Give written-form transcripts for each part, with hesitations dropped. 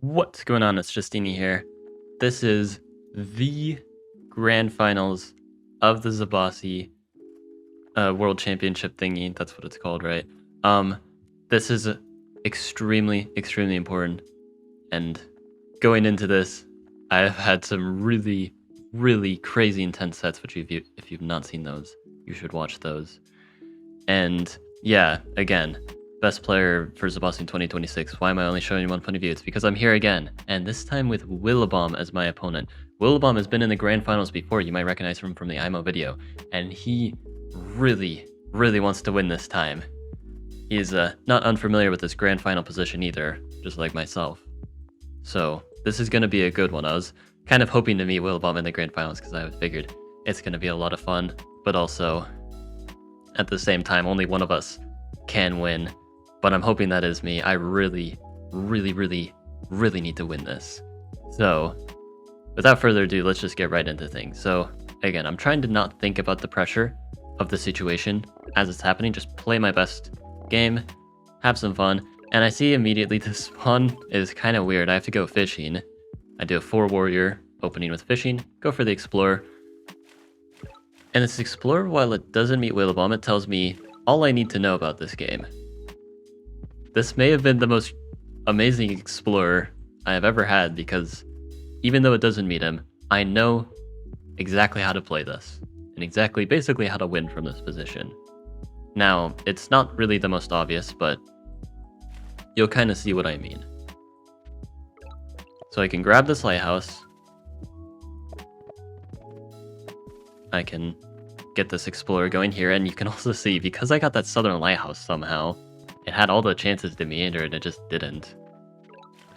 What's going on? It's Justeeni here. This is the grand finals of the Zebasi World Championship thingy. That's what it's called, right? This is extremely important. And going into this, I've had some really crazy intense sets. Which if you've not seen those, you should watch those. And yeah, again, best player for Zebasi in 2026. Why am I only showing you one point of view? It's because I'm here again, and this time with Willabomb as my opponent. Willabomb has been in the grand finals before. You might recognize him from the IMO video, and he really wants to win this time. He's not unfamiliar with this grand final position either, just like myself. So this is going to be a good one. I was kind of hoping to meet Willabomb in the grand finals because I figured it's going to be a lot of fun, but also at the same time, only one of us can win. But I'm hoping that is me. I really need to win this. So without further ado, let's just get right into things. So again, I'm trying to not think about the pressure of the situation as it's happening. Just play my best game, have some fun. And I see immediately this spawn is kind of weird. I have to go fishing. I do a 4 warrior opening with fishing, go for the explorer. And this explorer, while it doesn't meet Willabomb, it tells me all I need to know about this game. This may have been the most amazing explorer I have ever had, because even though it doesn't meet him, I know exactly how to play this, and basically how to win from this position. Now, it's not really the most obvious, but you'll kind of see what I mean. So I can grab this lighthouse. I can get this explorer going here, and you can also see, because I got that southern lighthouse somehow, it had all the chances to meander and it just didn't.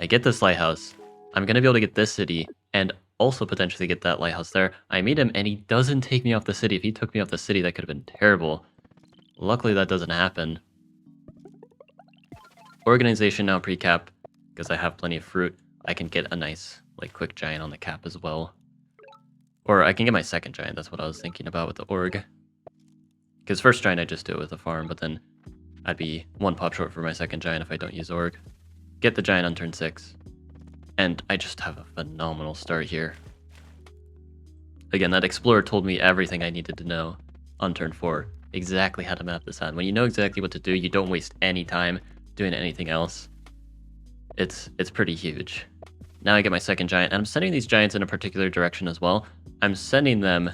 I get this lighthouse, I'm going to be able to get this city, and also potentially get that lighthouse there. I meet him and he doesn't take me off the city. If he took me off the city, that could have been terrible. Luckily that doesn't happen. Organization now pre-cap, because I have plenty of fruit. I can get a nice quick giant on the cap as well. Or I can get my second giant, that's what I was thinking about with the org. Because first giant I just do it with a farm, but then I'd be 1 pop short for my second giant if I don't use org. Get the giant on turn 6. And I just have a phenomenal start here. Again, that explorer told me everything I needed to know on turn 4. Exactly how to map this out. When you know exactly what to do, you don't waste any time doing anything else. It's pretty huge. Now I get my second giant, and I'm sending these giants in a particular direction as well. I'm sending them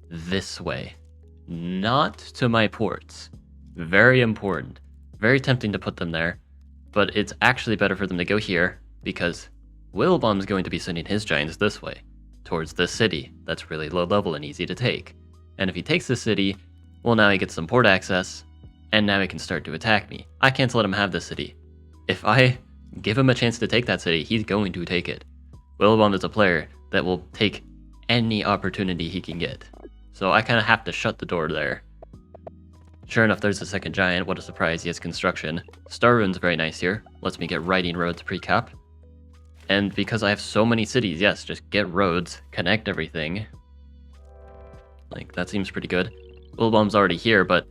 this way, not to my ports. Very important. Very tempting to put them there, but it's actually better for them to go here, because Willbomb's going to be sending his giants this way, towards this city that's really low level and easy to take. And if he takes this city, well, now he gets some port access, and now he can start to attack me. I can't let him have this city. If I give him a chance to take that city, he's going to take it. Willabomb is a player that will take any opportunity he can get. So I kind of have to shut the door there. Sure enough, there's the second giant. What a surprise, he has construction. Star Rune's very nice here. Lets me get riding roads pre-cap. And because I have so many cities, yes, just get roads, connect everything. That seems pretty good. Willbomb's already here, but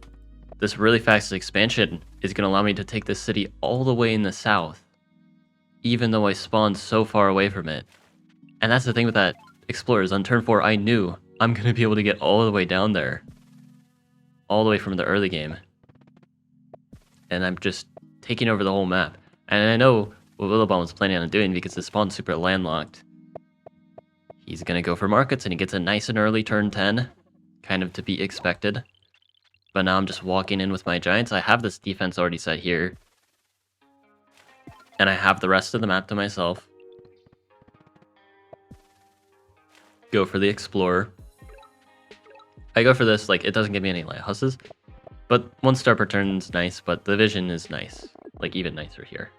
this really fast expansion is going to allow me to take this city all the way in the south, even though I spawned so far away from it. And that's the thing with that Explorers. On turn 4, I knew I'm going to be able to get all the way down there. All the way from the early game. And I'm just taking over the whole map. And I know what Willabomb was planning on doing, because the spawn's super landlocked. He's going to go for markets, and he gets a nice and early turn 10. Kind of to be expected. But now I'm just walking in with my giants. I have this defense already set here. And I have the rest of the map to myself. Go for the explorer. I go for this, it doesn't give me any lighthouses. But 1 star per turn's nice, but the vision is nice. Even nicer here.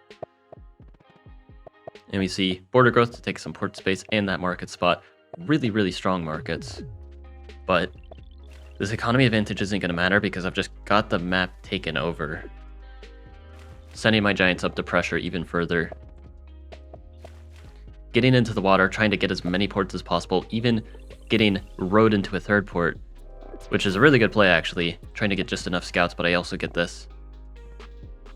And we see border growth to take some port space and that market spot. Really strong markets. But this economy advantage isn't going to matter, because I've just got the map taken over. Sending my giants up to pressure even further. Getting into the water, trying to get as many ports as possible, even getting rowed into a 3rd port, which is a really good play actually. Trying to get just enough scouts, but I also get this.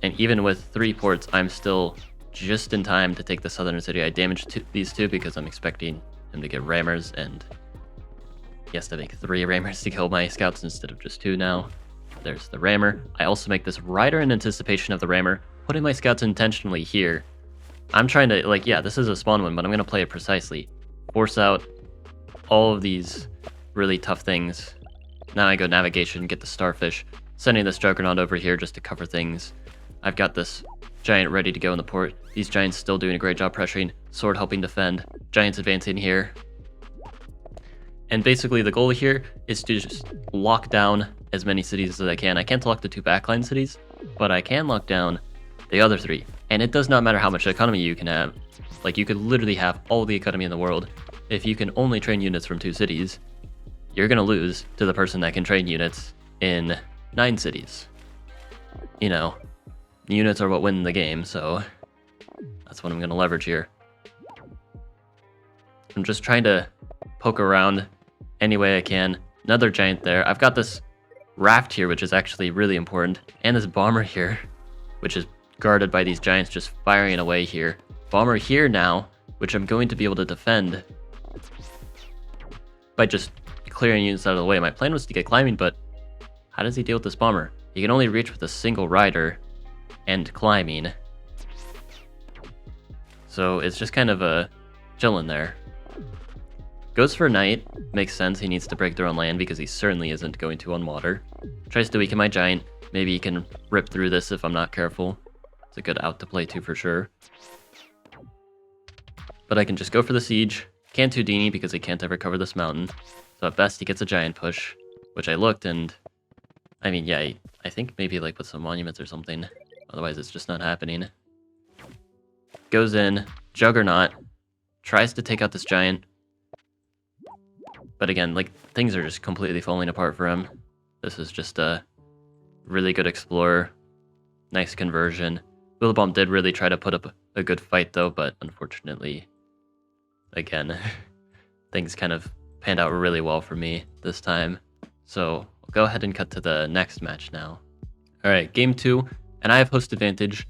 And even with 3 ports, I'm still just in time to take the southern city. I damaged these two because I'm expecting him to get rammers, and he has to make 3 rammers to kill my scouts instead of just 2 now. There's the rammer. I also make this rider in anticipation of the rammer, putting my scouts intentionally here. I'm trying to, like, yeah, this is a spawn win, but I'm going to play it precisely. Force out all of these really tough things. Now I go navigation, get the starfish, sending this juggernaut over here just to cover things. I've got this giant ready to go in the port. These giants still doing a great job pressuring, sword helping defend, giants advancing here. And basically the goal here is to just lock down as many cities as I can. I can't lock the 2 backline cities, but I can lock down the other 3. And it does not matter how much economy you can have. Like, you could literally have all the economy in the world. If you can only train units from 2 cities, you're gonna lose to the person that can train units in 9 cities. You know, units are what win the game, so that's what I'm gonna leverage here. I'm just trying to poke around any way I can. Another giant there. I've got this raft here, which is actually really important, and this bomber here, which is guarded by these giants just firing away here. Bomber here now, which I'm going to be able to defend by just clearing units out of the way. My plan was to get climbing, but how does he deal with this bomber? He can only reach with a single rider and climbing. So it's just kind of a chilling there. Goes for night. Makes sense. He needs to break through on land because he certainly isn't going to on water. Tries to weaken my giant. Maybe he can rip through this if I'm not careful. It's a good out to play too for sure. But I can just go for the siege. Can't Justeeni because he can't ever cover this mountain. So at best he gets a giant push, which I looked, and I mean, yeah, I think maybe like with some monuments or something. Otherwise it's just not happening. Goes in, Juggernaut, tries to take out this giant. But again, like, things are just completely falling apart for him. This is just a really good explorer. Nice conversion. Wildebaum did really try to put up a good fight though, but unfortunately, again, things kind of panned out really well for me this time. So we'll go ahead and cut to the next match now. Alright, game 2, and I have host advantage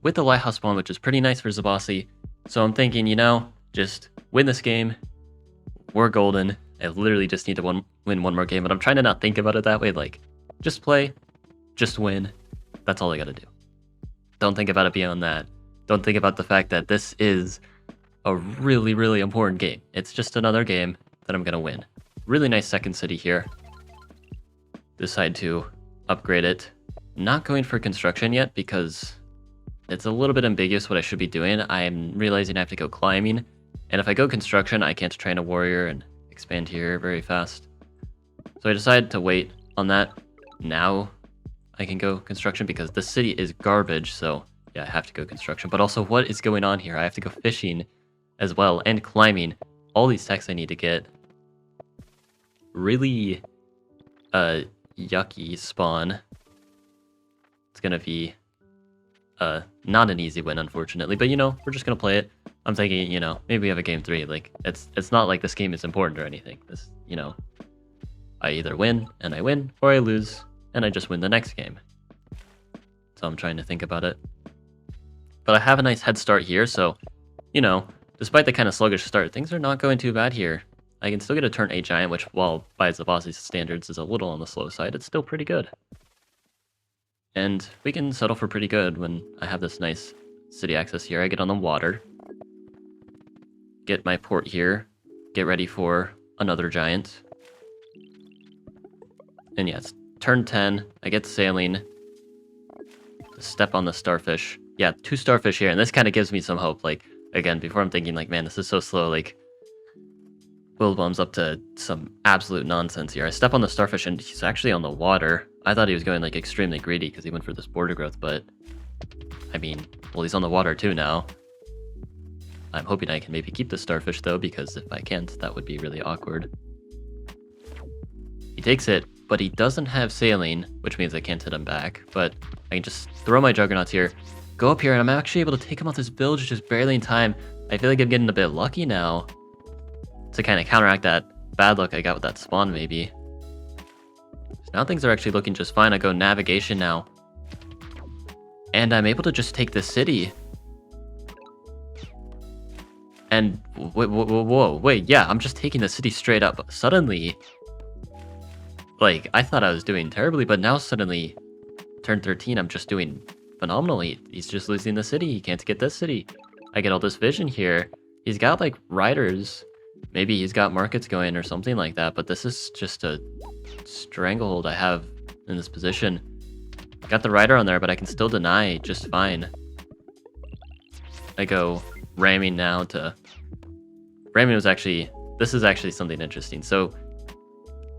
with the lighthouse spawn, which is pretty nice for Zebasi. So I'm thinking, you know, just win this game. We're golden. I literally just need to win one more game, but I'm trying to not think about it that way. Like, just play, just win. That's all I gotta do. Don't think about it beyond that. Don't think about the fact that this is a really, really important game. It's just another game that I'm gonna win. Really nice second city here. Decide to upgrade it. Not going for construction yet because it's a little bit ambiguous what I should be doing. I'm realizing I have to go climbing, and if I go construction, I can't train a warrior and expand here very fast. So I decided to wait on that. Now I can go construction because the city is garbage, so yeah, I have to go construction. But also, what is going on here? I have to go fishing as well and climbing. All these techs I need to get. Really yucky spawn. It's gonna be not an easy win, unfortunately, but you know, we're just gonna play it. I'm thinking, you know, maybe we have a game 3. Like, it's not like this game is important or anything. This, you know, I either win and I win, or I lose and I just win the next game. So I'm trying to think about it. But I have a nice head start here, so, you know, despite the kind of sluggish start, things are not going too bad here. I can still get a turn 8 giant, which, while by Zebasi's standards is a little on the slow side, it's still pretty good. And we can settle for pretty good when I have this nice city access here. I get on the water. Get my port here. Get ready for another giant. And yeah, it's turn 10. I get sailing. Step on the starfish. Yeah, 2 starfish here, and this kind of gives me some hope. Like, again, before I'm thinking, like, man, this is so slow. Like, Wildebaum's up to some absolute nonsense here. I step on the starfish, and he's actually on the water. I thought he was going, like, extremely greedy because he went for this border growth, but I mean, well, he's on the water too now. I'm hoping I can maybe keep the starfish, though, because if I can't, that would be really awkward. He takes it, but he doesn't have sailing, which means I can't hit him back. But I can just throw my juggernauts here, go up here, and I'm actually able to take him off this bilge just barely in time. I feel like I'm getting a bit lucky now to kind of counteract that bad luck I got with that spawn, maybe. So now things are actually looking just fine. I go navigation now, and I'm able to just take the city. And wait, yeah, I'm just taking the city straight up. Suddenly, like, I thought I was doing terribly, but now suddenly, turn 13, I'm just doing phenomenally. He's just losing the city. He can't get this city. I get all this vision here. He's got, like, riders. Maybe he's got markets going or something like that, but this is just a stranglehold I have in this position. Got the rider on there, but I can still deny just fine. I go ramming now to... Ramming was actually... This is actually something interesting. So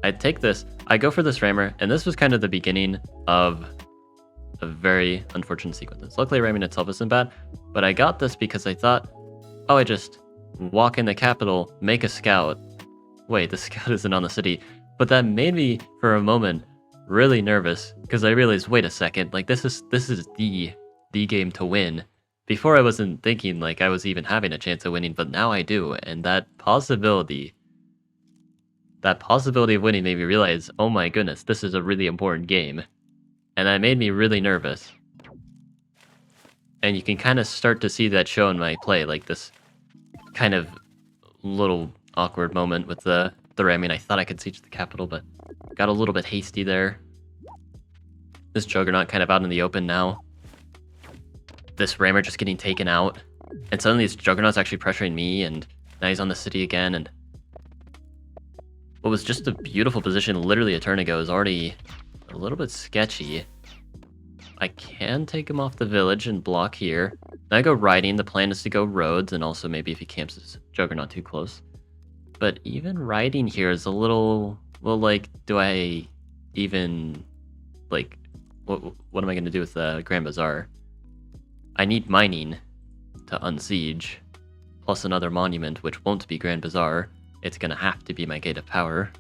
I take this, I go for this rammer, and this was kind of the beginning of a very unfortunate sequence. Luckily, ramming itself isn't bad, but I got this because I thought, oh, I just walk in the capital, make a scout. Wait, the scout isn't on the city. But that made me, for a moment, really nervous, because I realized, wait a second, like, this is the game to win. Before I wasn't thinking like I was even having a chance of winning, but now I do, and that possibility of winning made me realize, oh my goodness, this is a really important game. And that made me really nervous. And you can kind of start to see that show in my play, like this kind of little awkward moment with the ramming. I thought I could siege the capital, but got a little bit hasty there. This Juggernaut kind of out in the open now. This rammer just getting taken out. And suddenly this Juggernaut's actually pressuring me, and now he's on the city again, and what was just a beautiful position literally a turn ago is already a little bit sketchy. I can take him off the village and block here. Then I go riding. The plan is to go roads, and also maybe if he camps his Juggernaut too close. But even riding here is a little... Well, like, do I even... Like, what am I going to do with the Grand Bazaar? I need mining to unsiege, plus another monument, which won't be Grand Bazaar. It's going to have to be my Gate of Power.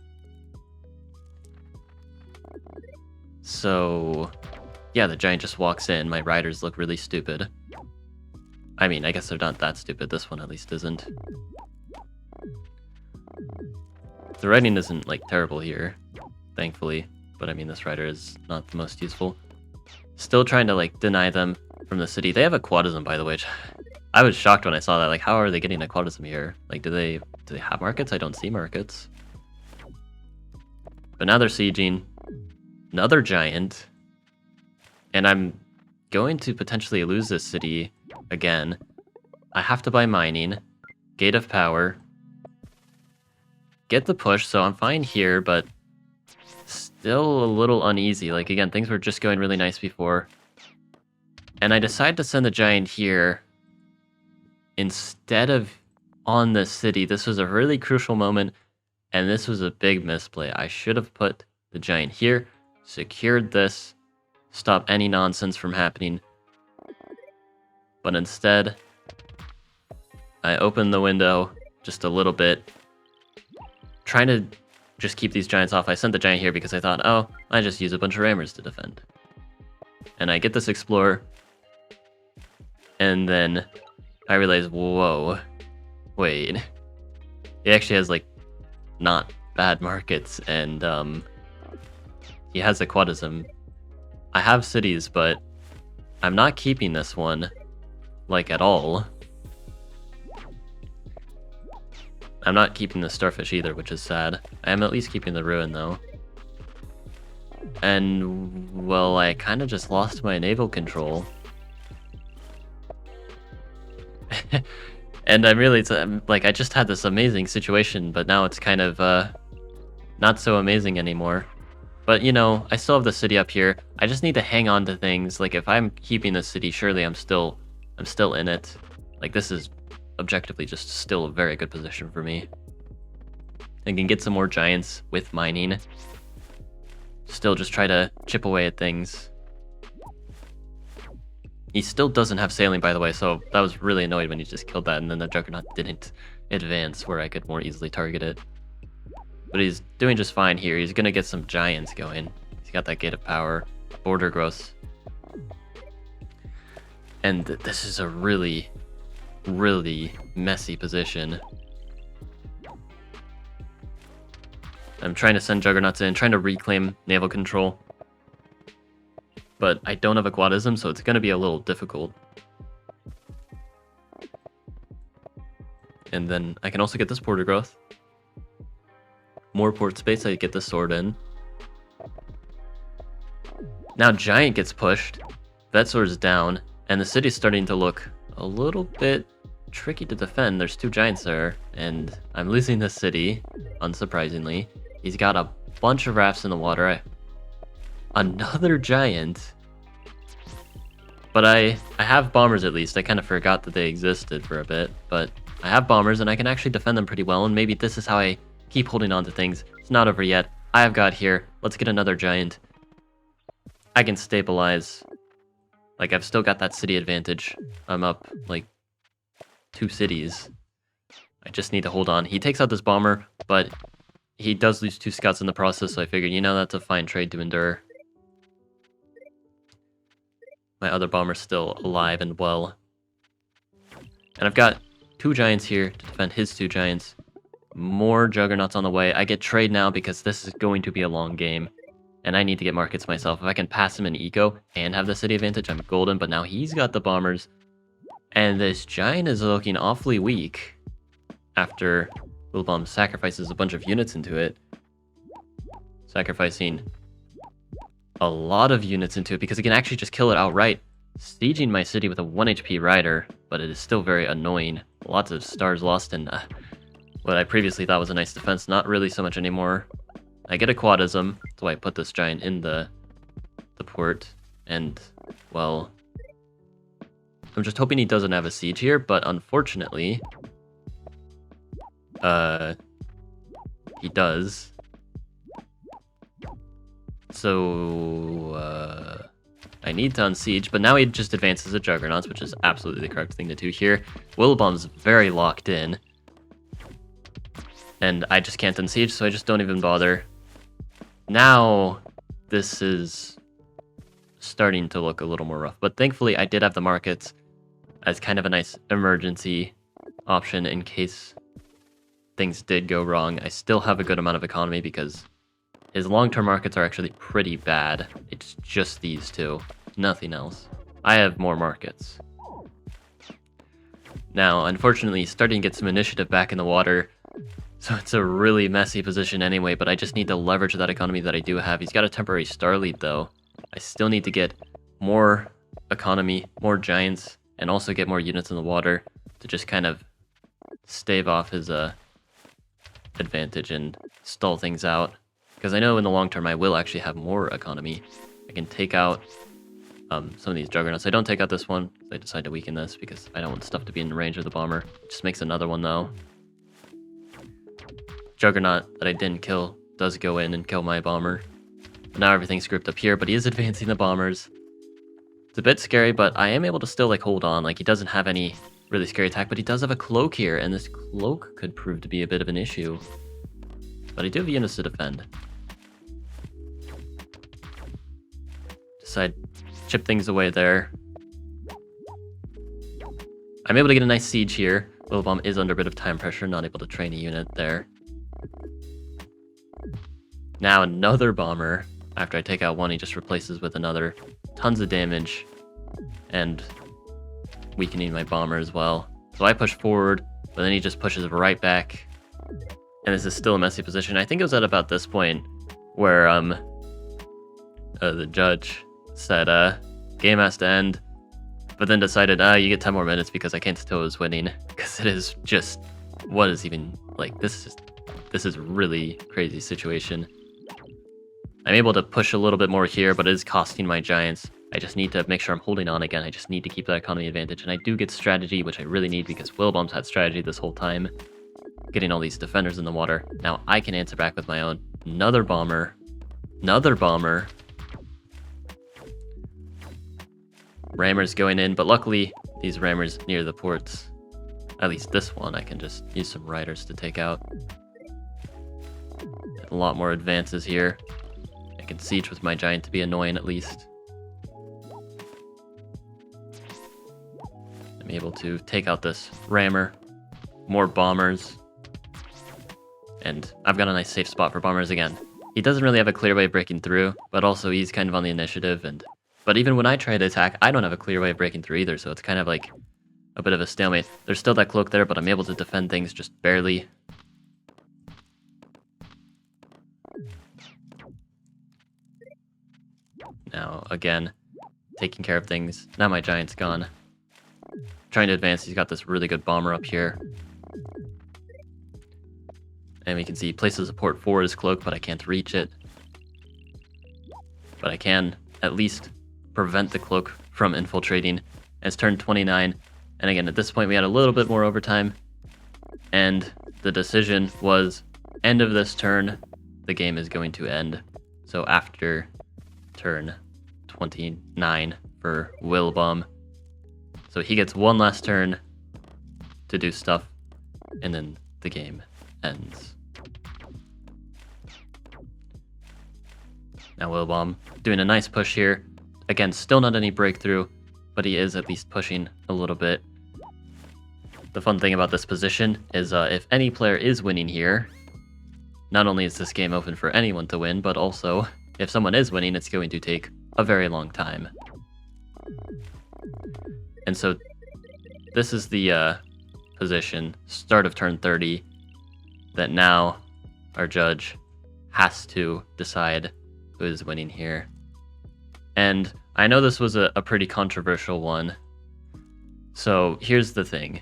So, yeah, the giant just walks in. My riders look really stupid. I mean, I guess they're not that stupid. This one at least isn't. The riding isn't, like, terrible here, thankfully. But I mean, this rider is not the most useful. Still trying to, like, deny them from the city. They have a quadism, by the way. I was shocked when I saw that. Like, how are they getting a quadism here? Like, do they have markets? I don't see markets. But now they're sieging another giant. And I'm going to potentially lose this city again. I have to buy mining. Gate of Power. Get the push, so I'm fine here, but still a little uneasy. Like, again, things were just going really nice before. And I decide to send the giant here instead of on the city. This was a really crucial moment, and this was a big misplay. I should have put the giant here, secured this, stop any nonsense from happening. But instead, I opened the window just a little bit, trying to just keep these giants off. I sent the giant here because I thought, oh, I just use a bunch of rammers to defend. And I get this explorer, and then I realize, whoa, wait. He actually has, like, not bad markets, and he has a quadism. I have cities, but I'm not keeping this one, like, at all. I'm not keeping the starfish either, which is sad. I am at least keeping the ruin, though. And, well, I kind of just lost my naval control. And I'm really, like, I just had this amazing situation, but now it's kind of, not so amazing anymore. But, you know, I still have the city up here. I just need to hang on to things. Like, if I'm keeping the city, surely I'm still in it. Like, this is objectively just still a very good position for me. I can get some more giants with mining. Still just try to chip away at things. He still doesn't have sailing, by the way, so that was really annoyed when he just killed that, and then the Juggernaut didn't advance where I could more easily target it. But he's doing just fine here. He's gonna get some giants going. He's got that Gate of Power, border growth. And this is a really, really messy position. I'm trying to send Juggernauts in, trying to reclaim naval control. But I don't have a quadism, so it's going to be a little difficult. And then I can also get this porter growth. More port space, I get the sword in. Now Giant gets pushed. Vet sword is down. And the city's starting to look a little bit tricky to defend. There's 2 giants there. And I'm losing the city, unsurprisingly. He's got a bunch of rafts in the water. Another giant. But I have bombers at least. I kind of forgot that they existed for a bit. But I have bombers and I can actually defend them pretty well. And maybe this is how I keep holding on to things. It's not over yet. I have got here. Let's get another giant. I can stabilize. Like, I've still got that city advantage. I'm up, like, 2 cities. I just need to hold on. He takes out this bomber, but he does lose 2 scouts in the process, so I figured, you know, that's a fine trade to endure. My other bomber's still alive and well. And I've got 2 giants here to defend his 2 giants. More juggernauts on the way. I get trade now because this is going to be a long game. And I need to get markets myself. If I can pass him an eco and have the city advantage, I'm golden. But now he's got the bombers. And this giant is looking awfully weak after Wilbom sacrifices a bunch of units into it. Sacrificing a lot of units into it because he can actually just kill it outright. Sieging my city with a 1 HP rider, but it is still very annoying. Lots of stars lost and what I previously thought was a nice defense, not really so much anymore. I get a quadism, that's why I put this giant in the port, and, well, I'm just hoping he doesn't have a siege here, but unfortunately, he does. So, I need to unsiege, but now he just advances the juggernauts, which is absolutely the correct thing to do here. Willowbomb's very locked in, and I just can't unsiege, so I just don't even bother. Now, this is starting to look a little more rough, but thankfully I did have the markets as kind of a nice emergency option in case things did go wrong. I still have a good amount of economy because his long-term markets are actually pretty bad. It's just these 2, nothing else. I have more markets. Now, unfortunately, he's starting to get some initiative back in the water. So it's a really messy position anyway, but I just need to leverage that economy that I do have. He's got a temporary star lead, though. I still need to get more economy, more giants, and also get more units in the water to just kind of stave off his advantage and stall things out. Because I know in the long term I will actually have more economy. I can take out some of these juggernauts. I don't take out this one. I decide to weaken this because I don't want stuff to be in range of the bomber. It just makes another one, though. Juggernaut that I didn't kill does go in and kill my bomber. But now everything's grouped up here, but he is advancing the bombers. It's a bit scary, but I am able to still, like, hold on. Like, he doesn't have any really scary attack, but he does have a cloak here, and this cloak could prove to be a bit of an issue. But I do have units to defend. Decide chip things away there. I'm able to get a nice siege here. Willowbomb is under a bit of time pressure, not able to train a unit there. Now another bomber. After I take out one, he just replaces with another. Tons of damage. And weakening my bomber as well. So I push forward, but then he just pushes right back. And this is still a messy position. I think it was at about this point where the judge said, game has to end. But then decided, you get 10 more minutes because I can't tell who's winning. Because it is just, what is even, like, this is really crazy situation. I'm able to push a little bit more here, but it is costing my giants. I just need to make sure I'm holding on again. I just need to keep that economy advantage. And I do get strategy, which I really need because Willowbomb's had strategy this whole time. Getting all these defenders in the water. Now I can answer back with my own. Another bomber. Another bomber. Rammers going in, but luckily these rammers near the ports, at least this one, I can just use some riders to take out. A lot more advances here. I can siege with my giant to be annoying at least. I'm able to take out this rammer. More bombers. And I've got a nice safe spot for bombers again. He doesn't really have a clear way of breaking through, but also he's kind of on the initiative. But even when I try to attack, I don't have a clear way of breaking through either, so it's kind of like a bit of a stalemate. There's still that cloak there, but I'm able to defend things just barely. Now, again, taking care of things. Now my giant's gone. Trying to advance. He's got this really good bomber up here. And we can see he places support for his cloak, but I can't reach it. But I can at least prevent the cloak from infiltrating. And it's turn 29. And again, at this point, we had a little bit more overtime. And the decision was, end of this turn, the game is going to end. So after turn 29 for Wilbom. So he gets one last turn to do stuff, and then the game ends. Now Wilbom doing a nice push here. Again, still not any breakthrough, but he is at least pushing a little bit. The fun thing about this position is if any player is winning here, not only is this game open for anyone to win, but also if someone is winning, it's going to take a very long time. And so this is the position, start of turn 30, that now our judge has to decide who is winning here. And I know this was a pretty controversial one. So here's the thing.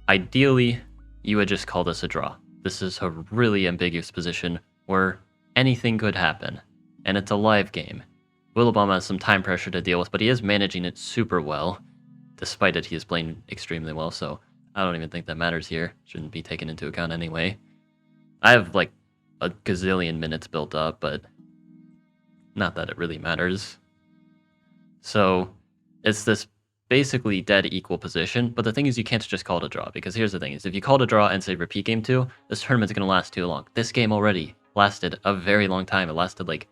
Ideally, you would just call this a draw. This is a really ambiguous position where anything could happen. And it's a live game. Wilbom has some time pressure to deal with, but he is managing it super well. Despite it, he is playing extremely well, so I don't even think that matters here. Shouldn't be taken into account anyway. I have like a gazillion minutes built up, but not that it really matters. So it's this basically dead equal position, but the thing is you can't just call it a draw, because here's the thing, is if you call it a draw and say repeat game 2, this tournament's going to last too long. This game already lasted a very long time. It lasted like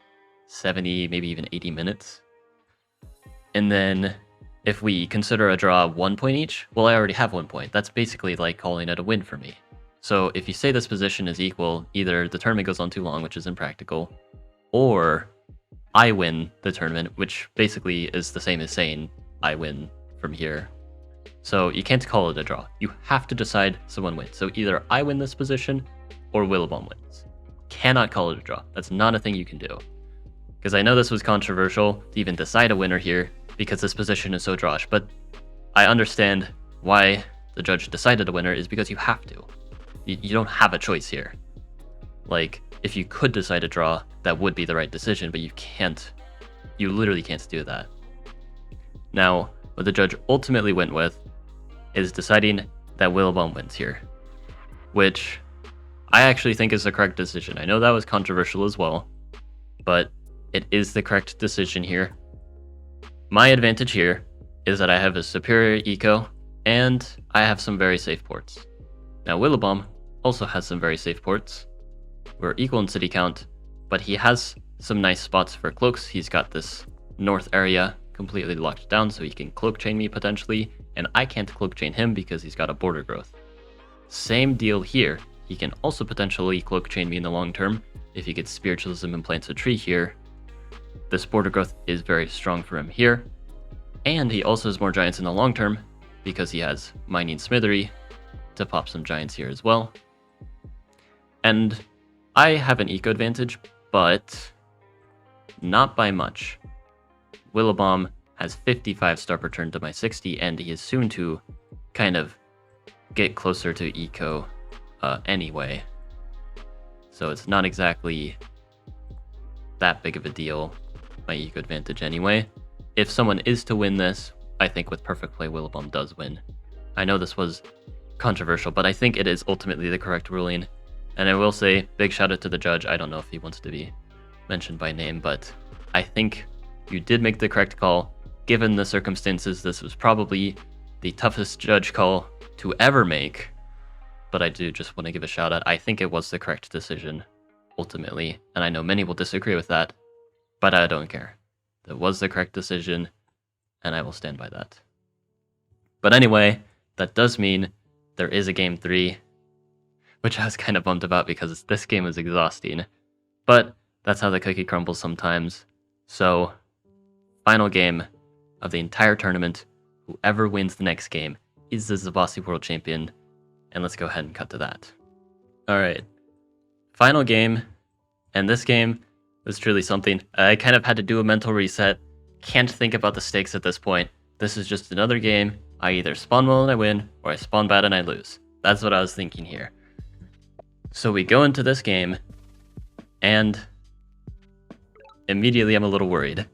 70, maybe even 80 minutes. And then if we consider a draw 1 point each, well, I already have 1 point. That's basically like calling it a win for me. So if you say this position is equal, either the tournament goes on too long, which is impractical, or I win the tournament, which basically is the same as saying I win from here. So you can't call it a draw. You have to decide someone wins. So either I win this position or Wilbom wins. Cannot call it a draw. That's not a thing you can do. Because I know this was controversial to even decide a winner here, because this position is so drosh, but I understand why the judge decided a winner is because you have to. You don't have a choice here. Like, if you could decide a draw, that would be the right decision, but you can't. You literally can't do that. Now, what the judge ultimately went with is deciding that Wilbom wins here, which I actually think is the correct decision. I know that was controversial as well, but it is the correct decision here. My advantage here is that I have a superior eco, and I have some very safe ports. Now Wilbom also has some very safe ports. We're equal in city count, but he has some nice spots for cloaks. He's got this north area completely locked down, so he can cloak chain me potentially, and I can't cloak chain him because he's got a border growth. Same deal here. He can also potentially cloak chain me in the long term if he gets spiritualism and plants a tree here. This border growth is very strong for him here, and he also has more giants in the long term because he has mining smithery to pop some giants here as well. And I have an eco advantage, but not by much. Wilbom has 55 star per turn to my 60, and he is soon to kind of get closer to eco anyway. So it's not exactly that big of a deal, my eco advantage anyway. If someone is to win this, I think with perfect play, Wilbom does win. I know this was controversial, but I think it is ultimately the correct ruling. And I will say, big shout out to the judge. I don't know if he wants to be mentioned by name, but I think you did make the correct call. Given the circumstances, this was probably the toughest judge call to ever make. But I do just want to give a shout out. I think it was the correct decision, ultimately. And I know many will disagree with that, but I don't care. That was the correct decision, and I will stand by that. But anyway, that does mean there is a game 3, which I was kind of bummed about because this game was exhausting. But that's how the cookie crumbles sometimes. So, final game of the entire tournament. Whoever wins the next game is the Zebasi World Champion, and let's go ahead and cut to that. Alright, final game, and this game was truly something. I kind of had to do a mental reset, can't think about the stakes at this point. This is just another game. I either spawn well and I win, or I spawn bad and I lose. That's what I was thinking here. So we go into this game, and immediately I'm a little worried.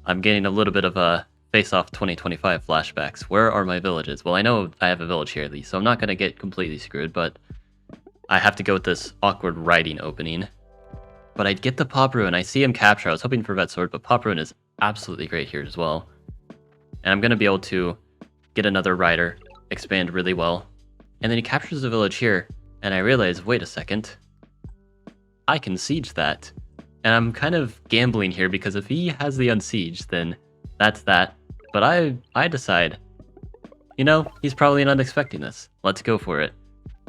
I'm getting a little bit of a face-off 2025 flashbacks. Where are my villages? Well, I know I have a village here at least, so I'm not going to get completely screwed, but I have to go with this awkward writing opening. But I get the Pop Ruin. I see him capture. I was hoping for Vet Sword, but Pop Ruin is absolutely great here as well. And I'm going to be able to get another rider, expand really well. And then he captures the village here, and I realize, wait a second, I can siege that. And I'm kind of gambling here, because if he has the unsiege, then that's that. But I decide, you know, he's probably not expecting this. Let's go for it.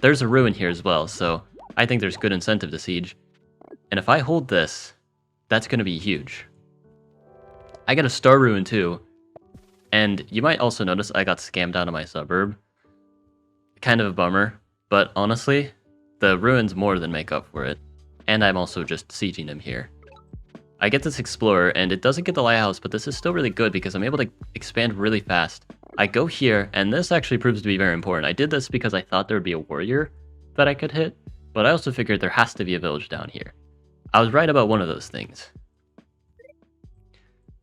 There's a ruin here as well, so I think there's good incentive to siege. And if I hold this, that's going to be huge. I get a star ruin too. And you might also notice I got scammed out of my suburb. Kind of a bummer, but honestly, the ruins more than make up for it. And I'm also just sieging him here. I get this explorer, and it doesn't get the lighthouse, but this is still really good because I'm able to expand really fast. I go here, and this actually proves to be very important. I did this because I thought there would be a warrior that I could hit, but I also figured there has to be a village down here. I was right about one of those things.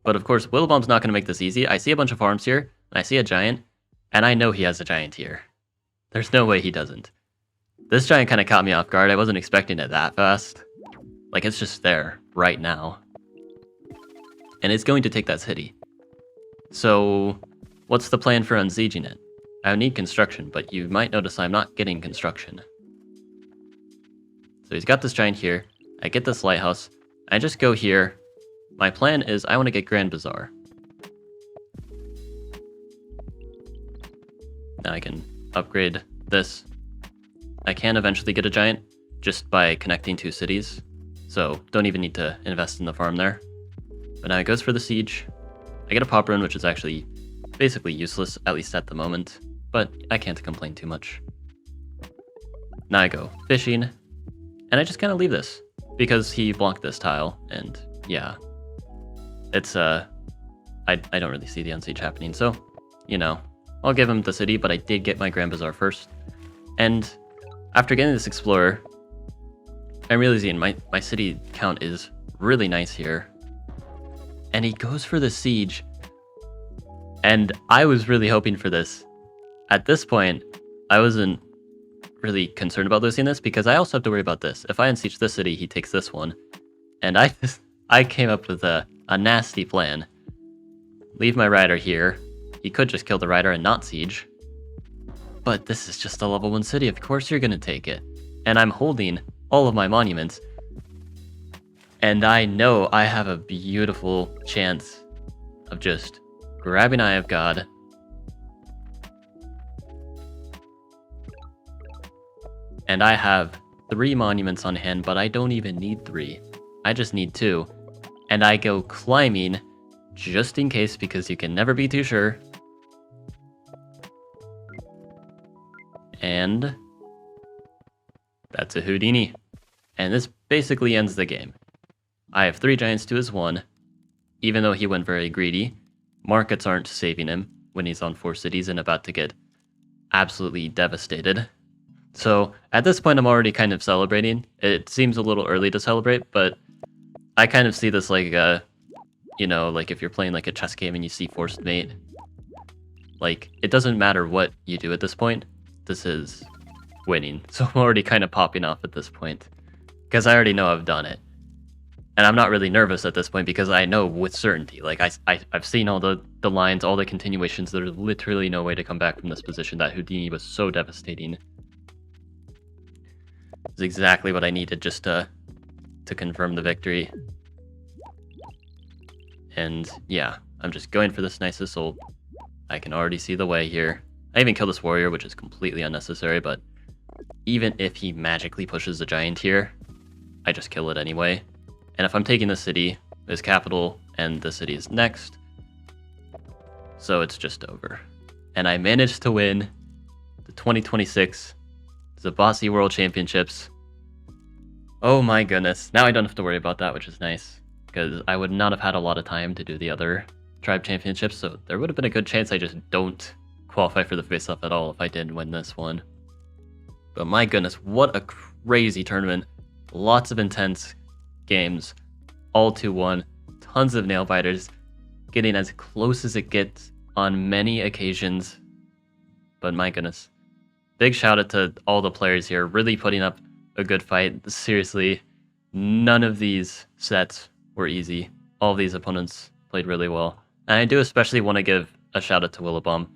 But of course, Willowbomb's not going to make this easy. I see a bunch of farms here, and I see a giant, and I know he has a giant here. There's no way he doesn't. This giant kind of caught me off guard. I wasn't expecting it that fast. Like, it's just there right now. And it's going to take that city. So, what's the plan for unsieging it? I need construction, but you might notice I'm not getting construction. So he's got this giant here. I get this lighthouse. I just go here. My plan is I want to get Grand Bazaar. Now I can upgrade this. I can eventually get a giant just by connecting two cities. So don't even need to invest in the farm there. But now it goes for the siege. I get a pop run, which is actually basically useless, at least at the moment. But I can't complain too much. Now I go fishing. And I just kind of leave this. Because he blocked this tile. And yeah. It's, I don't really see the unsiege happening. So, you know, I'll give him the city. But I did get my Grand Bazaar first. And after getting this explorer, I'm realizing my city count is really nice here. And he goes for the siege. And I was really hoping for this. At this point, I wasn't really concerned about losing this because I also have to worry about this. If I unsiege this city, he takes this one. And I came up with a nasty plan. Leave my rider here. He could just kill the rider and not siege. But this is just a level 1 city. Of course you're going to take it. And I'm holding all of my monuments. And I know I have a beautiful chance of just grabbing Eye of God. And I have 3 monuments on hand, but I don't even need 3. I just need 2. And I go climbing just in case because you can never be too sure. And that's a Justeeni. And this basically ends the game. I have 3 giants to his 1. Even though he went very greedy, markets aren't saving him when he's on 4 cities and about to get absolutely devastated. So at this point, I'm already kind of celebrating. It seems a little early to celebrate, but I kind of see this like you know, like if you're playing like a chess game and you see forced mate. Like, it doesn't matter what you do at this point. This is winning. So I'm already kind of popping off at this point. Because I already know I've done it. And I'm not really nervous at this point because I know with certainty. Like, I've seen all the lines, all the continuations. There's literally no way to come back from this position. That Justeeni was so devastating. It's exactly what I needed just to confirm the victory. And yeah, I'm just going for this nice assault. I can already see the way here. I even killed this warrior, which is completely unnecessary, but even if he magically pushes the giant here, I just kill it anyway. And if I'm taking the city, there's capital, and the city is next. So it's just over. And I managed to win the 2026 Zebasi World Championships. Oh my goodness. Now I don't have to worry about that, which is nice. Because I would not have had a lot of time to do the other tribe championships, so there would have been a good chance I just don't qualify for the face-off at all if I did win this one. But my goodness, what a crazy tournament. Lots of intense games, all 2-1, tons of nail-biters, getting as close as it gets on many occasions. But my goodness, big shout out to all the players here, really putting up a good fight. Seriously, none of these sets were easy. All of these opponents played really well. And I do especially want to give a shout out to Willabomb.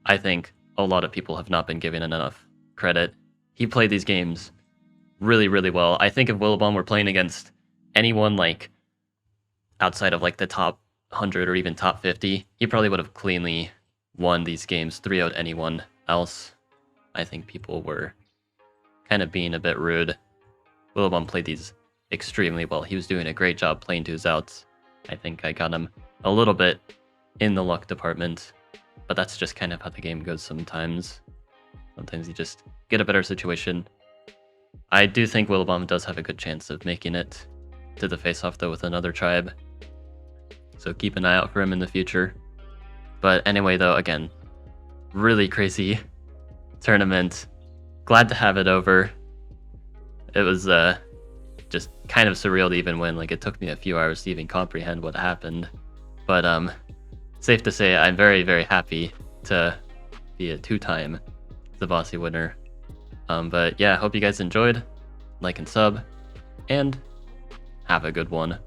I think a lot of people have not been giving enough credit. He played these games really, really well. I think if Willabomb were playing against anyone like outside of like the top 100 or even top 50, he probably would have cleanly won these games, 3-0'd anyone else. I think people were kind of being a bit rude. Willabomb played these extremely well. He was doing a great job playing to his outs. I think I got him a little bit in the luck department, but that's just kind of how the game goes sometimes. Sometimes you just get a better situation. I do think Willabomb does have a good chance of making it to the face-off though with another tribe, so keep an eye out for him in the future. But anyway though, again, really crazy tournament. Glad to have it over. It was just kind of surreal to even win. Like, it took me a few hours to even comprehend what happened. But safe to say, I'm very, very happy to be a 2-time Zebasi winner. But yeah, hope you guys enjoyed. Like and sub, and have a good one.